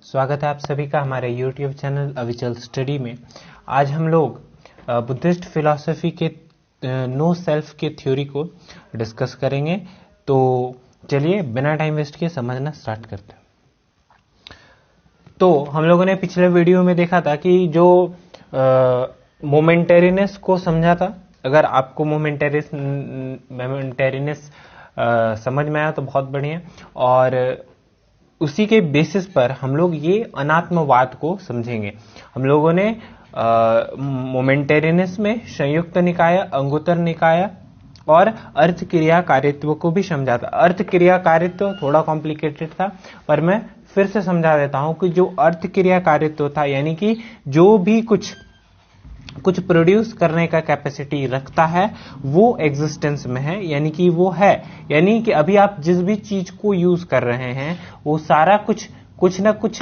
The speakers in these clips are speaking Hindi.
स्वागत है आप सभी का हमारे YouTube चैनल अविचल स्टडी में। आज हम लोग बुद्धिस्ट फिलॉसफी के नो सेल्फ के थ्योरी को डिस्कस करेंगे। तो चलिए बिना टाइम वेस्ट किए समझना स्टार्ट करते हैं। तो हम लोगों ने पिछले वीडियो में देखा था कि जो मोमेंटेरीनेस को समझा था। अगर आपको मोमेंटेरीनेस समझ में आया तो बहुत बढ़िया, और उसी के बेसिस पर हम लोग ये अनात्मवाद को समझेंगे। हम लोगों ने मोमेंटेरीनेस में संयुक्त निकाय, अंगुत्तर निकाय और अर्थ क्रिया कारित्व को भी समझा था। अर्थ क्रिया कारित्व थोड़ा कॉम्प्लिकेटेड था, पर मैं फिर से समझा देता हूं कि जो अर्थ क्रिया कारित्व था, यानी कि जो भी कुछ प्रोड्यूस करने का कैपेसिटी रखता है वो एग्जिस्टेंस में है, यानी कि वो है। यानी कि अभी आप जिस भी चीज को यूज कर रहे हैं वो सारा कुछ ना कुछ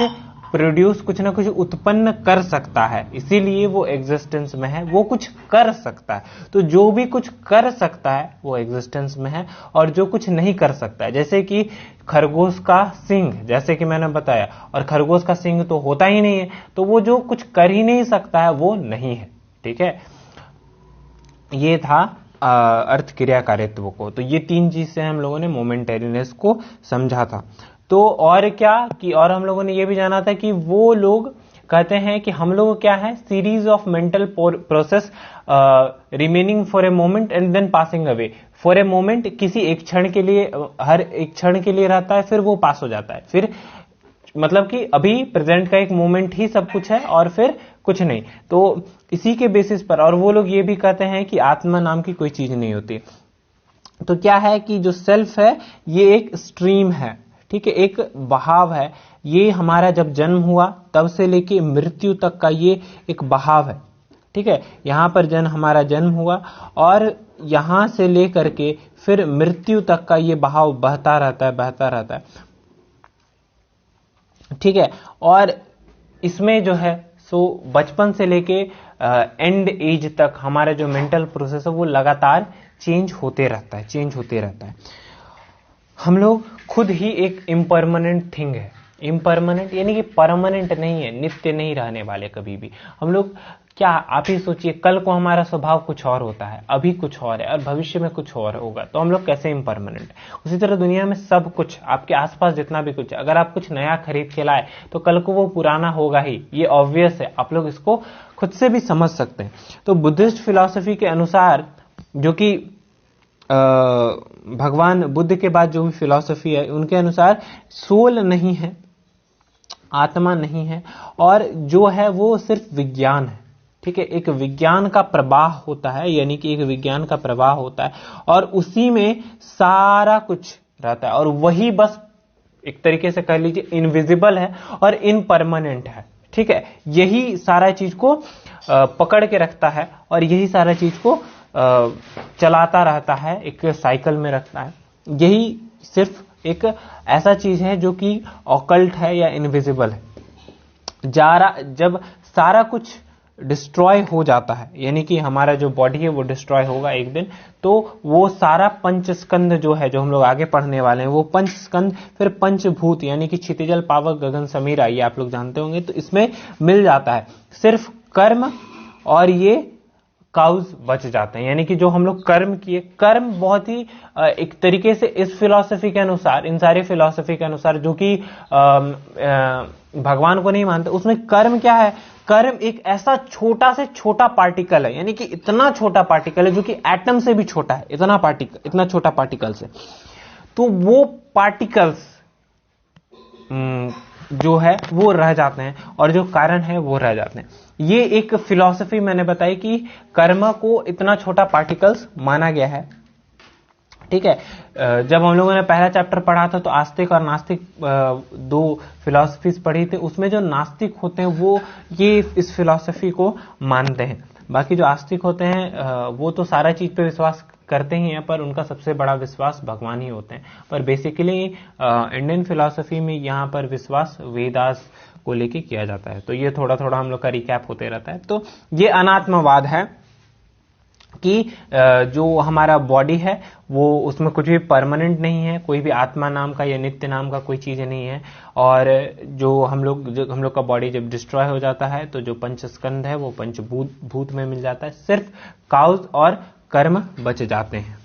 प्रोड्यूस, कुछ ना कुछ उत्पन्न कर सकता है, इसीलिए वो एग्जिस्टेंस में है। वो कुछ कर सकता है, तो जो भी कुछ कर सकता है वो एग्जिस्टेंस में है। और जो कुछ नहीं कर सकता है, जैसे कि खरगोश का सींग, जैसे कि मैंने बताया, और खरगोश का सींग तो होता ही नहीं है, तो वो जो कुछ कर ही नहीं सकता है वो नहीं है। ठीक है, ये था अर्थ क्रिया कारित्व को। तो ये तीन चीज से हम लोगों ने मोमेंटेरीनेस को समझा था। तो और क्या कि और हम लोगों ने ये भी जाना था कि वो लोग कहते हैं कि हम लोग क्या है, series of mental process remaining for a moment and then passing away. For a moment किसी एक क्षण के लिए, हर एक क्षण के लिए रहता है, फिर वो पास हो जाता है। फिर मतलब कि अभी प्रेजेंट का एक मोमेंट ही सब कुछ है और फिर कुछ नहीं। तो इसी के बेसिस पर, और वो लोग ये भी कहते हैं कि आत्मा नाम की कोई चीज नहीं होती। तो क्या है कि जो सेल्फ है ये एक स्ट्रीम है, ठीक है, एक बहाव है। ये हमारा जब जन्म हुआ तब से लेके मृत्यु तक का ये एक बहाव है। ठीक है, यहां पर हमारा जन्म हुआ और यहां से लेकर के फिर मृत्यु तक का ये बहाव बहता रहता है। ठीक है, और इसमें जो है सो बचपन से लेके एंड एज तक हमारा जो मेंटल प्रोसेस है वो लगातार चेंज होते रहता है। हम लोग खुद ही एक इम्परमानेंट थिंग है। इम्परमानेंट यानी कि परमानेंट नहीं है, नित्य नहीं रहने वाले कभी भी। हम लोग क्या, आप ही सोचिए, कल को हमारा स्वभाव कुछ और होता है, अभी कुछ और है और भविष्य में कुछ और होगा, तो हम लोग कैसे इम्परमानेंट। उसी तरह दुनिया में सब कुछ, आपके आसपास जितना भी कुछ, अगर आप कुछ नया खरीद के लाए तो कल को वो पुराना होगा ही, ये ऑब्वियस है। आप लोग इसको खुद से भी समझ सकते हैं। तो बुद्धिस्ट फिलॉसफी के अनुसार, जो कि भगवान बुद्ध के बाद जो भी फिलॉसफी है उनके अनुसार सोल नहीं है, आत्मा नहीं है, और जो है वो सिर्फ विज्ञान है। ठीक है, एक विज्ञान का प्रवाह होता है, यानी कि एक विज्ञान का प्रवाह होता है और उसी में सारा कुछ रहता है, और वही बस एक तरीके से कह लीजिए इनविजिबल है और इनपरमानेंट है। ठीक है, यही सारा चीज को पकड़ के रखता है और यही सारा चीज को चलाता रहता है, एक साइकिल में रखता है। यही सिर्फ एक ऐसा चीज है जो कि ऑकल्ट है या इनविजिबल है। जब सारा कुछ डिस्ट्रॉय हो जाता है, यानी कि हमारा जो बॉडी है वो डिस्ट्रॉय होगा एक दिन, तो वो सारा पंच स्कंद जो है, जो हम लोग आगे पढ़ने वाले हैं, वो पंच स्कंद फिर पंचभूत, यानी कि क्षितिजल पावक गगन समीर, ये आप लोग जानते होंगे, तो इसमें मिल जाता है। सिर्फ कर्म और ये काउज बच जाते हैं, यानी कि जो हम लोग कर्म किए, कर्म बहुत ही एक तरीके से इस फिलॉसफी के अनुसार, इन सारी फिलॉसफी के अनुसार, जो कि भगवान को नहीं मानते, उसमें कर्म क्या है, कर्म एक ऐसा छोटा से छोटा पार्टिकल है, यानी कि इतना छोटा पार्टिकल है जो कि एटम से भी छोटा है, इतना छोटा पार्टिकल से। तो वो पार्टिकल्स जो है वो रह जाते हैं और जो कारण है वो रह जाते हैं। ये एक फिलॉसफी मैंने बताई कि कर्म को इतना छोटा पार्टिकल्स माना गया है। ठीक है, जब हम लोगों ने पहला चैप्टर पढ़ा था तो आस्तिक और नास्तिक दो फिलॉसफीज पढ़ी थी। उसमें जो नास्तिक होते हैं वो ये इस फिलॉसफी को मानते हैं, बाकी जो आस्तिक होते हैं वो तो सारा चीज पे विश्वास करते ही हैं, पर उनका सबसे बड़ा विश्वास भगवान ही होते हैं। पर बेसिकली इंडियन फिलॉसफी में यहाँ पर विश्वास वेदास को लेके किया जाता है। तो ये थोड़ा थोड़ा हम लोग का रिकैप होते रहता है। तो ये अनात्मवाद है कि जो हमारा बॉडी है वो उसमें कुछ भी परमानेंट नहीं है, कोई भी आत्मा नाम का या नित्य नाम का कोई चीज नहीं है। और जो हम लोग का बॉडी जब डिस्ट्रॉय हो जाता है तो जो पंचस्कंध है वो पंचभूत में मिल जाता है, सिर्फ काउज और कर्म बच जाते हैं।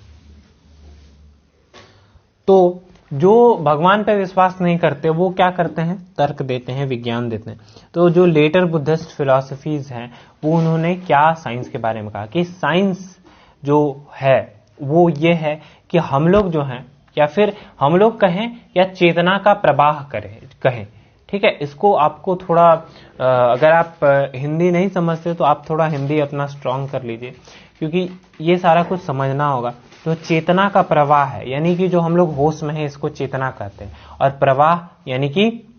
तो जो भगवान पे विश्वास नहीं करते वो क्या करते हैं, तर्क देते हैं, विज्ञान देते हैं। तो जो लेटर बुद्धिस्ट फिलॉसफीज हैं वो उन्होंने क्या साइंस के बारे में कहा कि साइंस जो है वो ये है कि हम लोग जो हैं, या फिर हम लोग कहें या चेतना का प्रवाह कहें, ठीक है। इसको आपको थोड़ा अगर आप हिंदी नहीं समझते तो आप थोड़ा हिंदी अपना स्ट्रांग कर लीजिए, क्योंकि ये सारा कुछ समझना होगा। तो चेतना का प्रवाह है, यानी कि जो हम लोग होश में है इसको चेतना कहते हैं, और प्रवाह यानी कि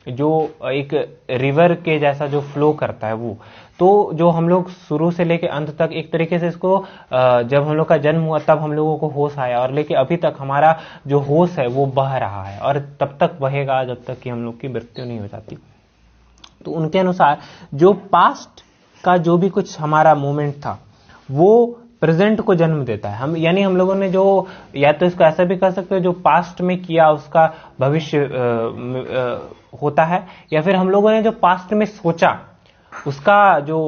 जो एक रिवर के जैसा जो फ्लो करता है वो। तो जो हम लोग शुरू से लेके अंत तक एक तरीके से इसको जब हम लोग का जन्म हुआ तब हम लोगों को होश आया, और लेके अभी तक हमारा जो होश है वो बह रहा है, और तब तक बहेगा जब तक कि हम लोग की मृत्यु नहीं हो जाती। तो उनके अनुसार जो पास्ट का जो भी कुछ हमारा मोमेंट था वो प्रेजेंट को जन्म देता है। यानी हम लोगों ने जो, या तो इसको ऐसा भी कह सकते हो, जो पास्ट में किया उसका भविष्य होता है, या फिर हम लोगों ने जो पास्ट में सोचा उसका जो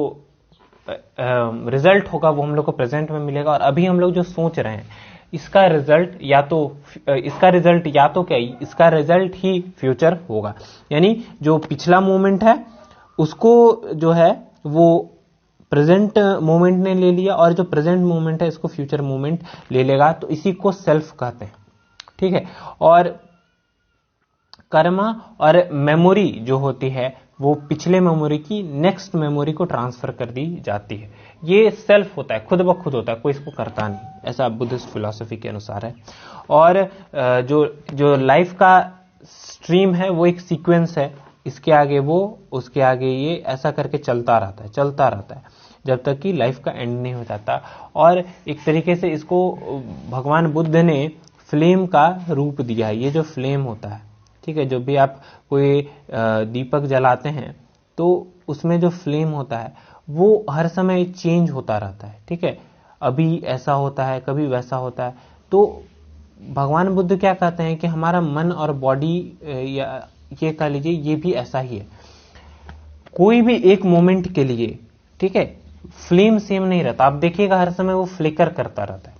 रिजल्ट होगा वो हम लोग को प्रेजेंट में मिलेगा। और अभी हम लोग जो सोच रहे हैं इसका रिजल्ट या तो क्या, इसका रिजल्ट ही फ्यूचर होगा। यानी जो पिछला मोमेंट है उसको जो है वो प्रेजेंट मोमेंट ने ले लिया, और जो प्रेजेंट मोमेंट है इसको फ्यूचर मोमेंट ले लेगा। तो इसी को सेल्फ कहते हैं, ठीक है। और कर्मा और मेमोरी जो होती है वो पिछले मेमोरी की नेक्स्ट मेमोरी को ट्रांसफर कर दी जाती है। ये सेल्फ होता है, खुद ब खुद होता है, कोई इसको करता नहीं, ऐसा बुद्धिस्ट फिलॉसफी के अनुसार है। और जो लाइफ का स्ट्रीम है वो एक सीक्वेंस है, इसके आगे वो उसके आगे ये ऐसा करके चलता रहता है जब तक कि लाइफ का एंड नहीं हो जाता। और एक तरीके से इसको भगवान बुद्ध ने फ्लेम का रूप दिया है। ये जो फ्लेम होता है, ठीक है, जो भी आप कोई दीपक जलाते हैं तो उसमें जो फ्लेम होता है वो हर समय चेंज होता रहता है, ठीक है। अभी ऐसा होता है, कभी वैसा होता है। तो भगवान बुद्ध क्या कहते हैं कि हमारा मन और बॉडी, या ये कह लीजिए ये भी ऐसा ही है। कोई भी एक मोमेंट के लिए, ठीक है, फ्लेम सेम नहीं रहता। आप देखिएगा हर समय वो फ्लिकर करता रहता है,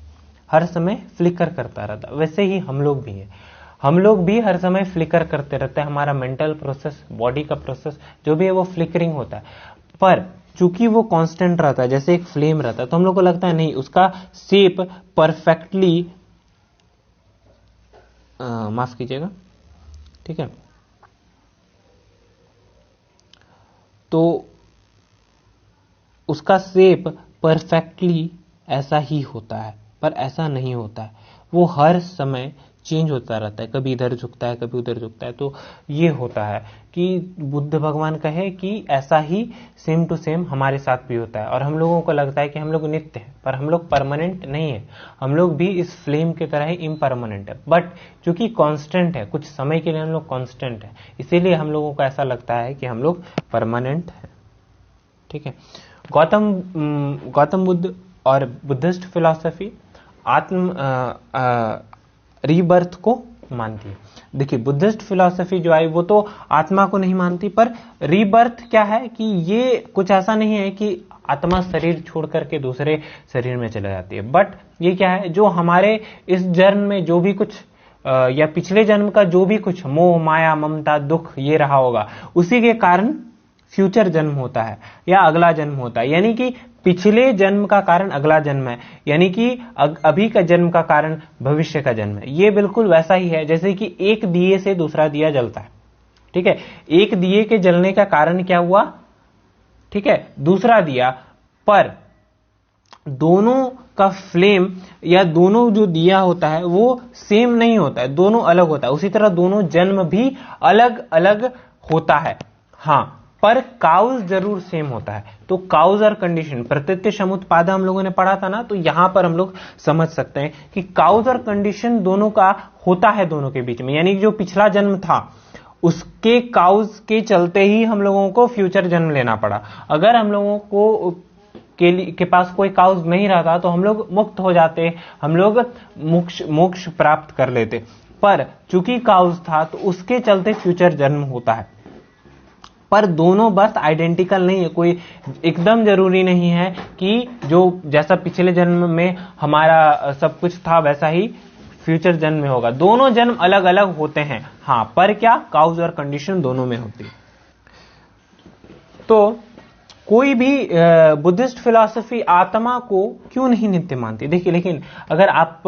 हर समय फ्लिकर करता रहता है। वैसे ही हम लोग भी हैं, हम लोग भी हर समय फ्लिकर करते रहते हैं। हमारा मेंटल प्रोसेस, बॉडी का प्रोसेस जो भी है वो फ्लिकरिंग होता है, पर चूंकि वो कांस्टेंट रहता है, जैसे एक फ्लेम रहता है, तो हम लोग को लगता है नहीं उसका शेप परफेक्टली, माफ कीजिएगा, ठीक है, तो उसका शेप परफेक्टली ऐसा ही होता है, पर ऐसा नहीं होता है। वो हर समय चेंज होता रहता है, कभी इधर झुकता है, कभी उधर झुकता है। तो ये होता है कि बुद्ध भगवान कहे कि ऐसा ही सेम टू सेम हमारे साथ भी होता है। और हम लोगों को लगता है कि हम लोग नित्य हैं, पर हम लोग परमानेंट नहीं है। हम लोग भी इस फ्लेम की तरह ही इम्परमानेंट है, बट चूंकि कांस्टेंट है, कुछ समय के लिए हम लोग कांस्टेंट है, इसीलिए हम लोगों को ऐसा लगता है कि हम लोग परमानेंट है, ठीक है। गौतम बुद्ध और बुद्धिस्ट फिलॉसफी रीबर्थ को मानती है। देखिए बुद्धिस्ट फिलॉसफी जो आई वो तो आत्मा को नहीं मानती, पर रीबर्थ क्या है कि ये कुछ ऐसा नहीं है कि आत्मा शरीर छोड़ करके दूसरे शरीर में चले जाती है, बट ये क्या है, जो हमारे इस जन्म में जो भी कुछ या पिछले जन्म का जो भी कुछ मोह माया ममता दुख ये रहा होगा, उसी के कारण फ्यूचर जन्म होता है या अगला जन्म होता है। यानी कि पिछले जन्म का कारण अगला जन्म है, यानी कि अभी का जन्म का कारण भविष्य का जन्म है। ये बिल्कुल वैसा ही है जैसे कि एक दिए से दूसरा दिया जलता है, ठीक है। एक दिए के जलने का कारण क्या हुआ, ठीक है, दूसरा दिया, पर दोनों का फ्लेम या दोनों जो दिया होता है वो सेम नहीं होता है, दोनों अलग होता है। उसी तरह दोनों जन्म भी अलग अलग होता है, हाँ, पर काउज जरूर सेम होता है। तो काउज और कंडीशन, प्रत्यत्य समुत्पाद हम लोगों ने पढ़ा था ना, तो यहां पर हम लोग समझ सकते हैं कि काउज और कंडीशन दोनों का होता है दोनों के बीच में। यानी जो पिछला जन्म था उसके काउज के चलते ही हम लोगों को फ्यूचर जन्म लेना पड़ा। अगर हम लोगों को के पास कोई काउज नहीं रहता तो हम लोग मुक्त हो जाते, हम लोग मोक्ष प्राप्त कर लेते। पर चूंकि काउज था तो उसके चलते फ्यूचर जन्म होता है। पर दोनों बर्थ आइडेंटिकल नहीं है, कोई एकदम जरूरी नहीं है कि जो जैसा पिछले जन्म में हमारा सब कुछ था वैसा ही फ्यूचर जन्म में होगा। दोनों जन्म अलग अलग होते हैं, हाँ, पर क्या काउज और कंडीशन दोनों में होती है। तो कोई भी बुद्धिस्ट फिलॉसफी आत्मा को क्यों नहीं नित्य मानती? देखिए, लेकिन अगर आप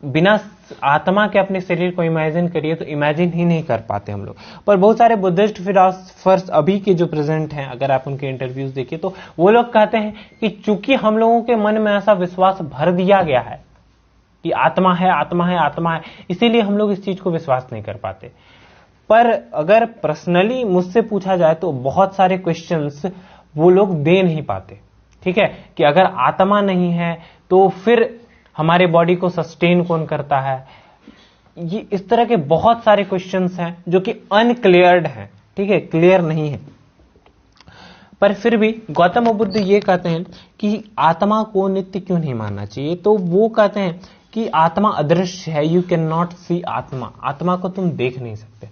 बिना आत्मा के अपने शरीर को इमेजिन करिए तो इमेजिन ही नहीं कर पाते हम लोग। पर बहुत सारे बुद्धिस्ट फिलॉसफर्स अभी के जो प्रेजेंट हैं, अगर आप उनके इंटरव्यूज देखिए तो वो लोग कहते हैं कि चूंकि हम लोगों के मन में ऐसा विश्वास भर दिया गया है कि आत्मा है, आत्मा है, आत्मा है, इसीलिए हम लोग इस चीज को विश्वास नहीं कर पाते। पर अगर पर्सनली मुझसे पूछा जाए तो बहुत सारे क्वेश्चंस वो लोग दे नहीं पाते। ठीक है, कि अगर आत्मा नहीं है तो फिर हमारे बॉडी को सस्टेन कौन करता है? ये इस तरह के बहुत सारे क्वेश्चंस हैं जो कि अनक्लियर्ड हैं। ठीक है, क्लियर नहीं है। पर फिर भी गौतम बुद्ध ये कहते हैं कि आत्मा को नित्य क्यों नहीं मानना चाहिए। तो वो कहते हैं कि आत्मा अदृश्य है, यू कैन नॉट सी आत्मा, आत्मा को तुम देख नहीं सकते।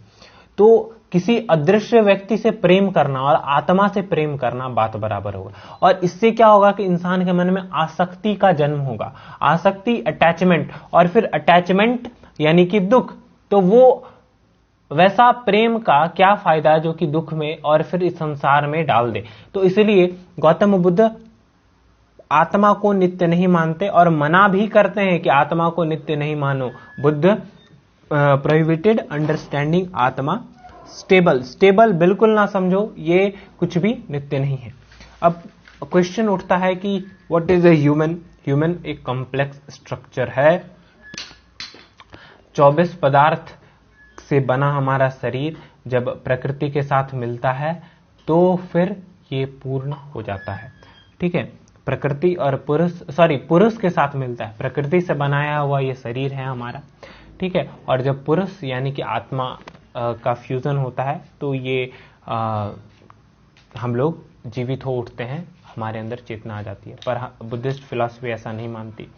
तो किसी अदृश्य व्यक्ति से प्रेम करना और आत्मा से प्रेम करना बात बराबर होगा। और इससे क्या होगा कि इंसान के मन में आसक्ति का जन्म होगा, आसक्ति, अटैचमेंट, और फिर अटैचमेंट यानी कि दुख। तो वो वैसा प्रेम का क्या फायदा जो कि दुख में और फिर इस संसार में डाल दे। तो इसलिए गौतम बुद्ध आत्मा को नित्य नहीं मानते और मना भी करते हैं कि आत्मा को नित्य नहीं मानो। बुद्ध प्रोहिबिटेड अंडरस्टैंडिंग आत्मा स्टेबल, स्टेबल बिल्कुल ना समझो, ये कुछ भी नित्य नहीं है। अब क्वेश्चन उठता है कि what is a human? Human एक कॉम्प्लेक्स स्ट्रक्चर है। 24 पदार्थ से बना हमारा शरीर जब प्रकृति के साथ मिलता है तो फिर ये पूर्ण हो जाता है। ठीक है, प्रकृति और पुरुष के साथ मिलता है, प्रकृति से बनाया हुआ ये शरीर है हमारा। ठीक है, और जब पुरुष यानी कि आत्मा का फ्यूजन होता है तो ये हम लोग जीवित हो उठते हैं, हमारे अंदर चेतना आ जाती है। पर बुद्धिस्ट फिलॉसफी ऐसा नहीं मानती।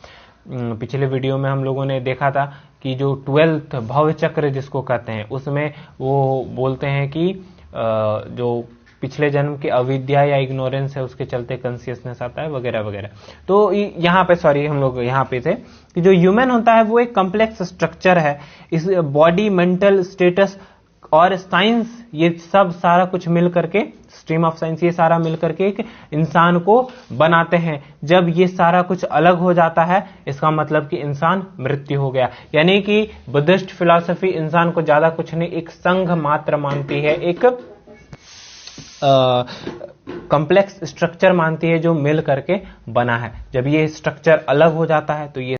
पिछले वीडियो में हम लोगों ने देखा था कि जो 12th भव चक्र जिसको कहते हैं, उसमें वो बोलते हैं कि जो पिछले जन्म की अविद्या या इग्नोरेंस है उसके चलते कॉन्शियसनेस आता है वगैरह वगैरह। तो यहाँ पे हम लोग यहाँ पे थे कि जो ह्यूमन होता है वो एक कॉम्प्लेक्स स्ट्रक्चर है। इस बॉडी, मेंटल स्टेटस और साइंस, ये सब सारा कुछ मिल करके, स्ट्रीम ऑफ साइंस, ये सारा मिल करके एक इंसान को बनाते हैं। जब ये सारा कुछ अलग हो जाता है इसका मतलब कि इंसान मृत्यु हो गया। यानी कि बुद्धिस्ट फिलॉसफी इंसान को ज्यादा कुछ नहीं, एक संघ मात्र मानती है, एक कॉम्प्लेक्स स्ट्रक्चर मानती है जो मिल करके बना है। जब ये स्ट्रक्चर अलग हो जाता है तो ये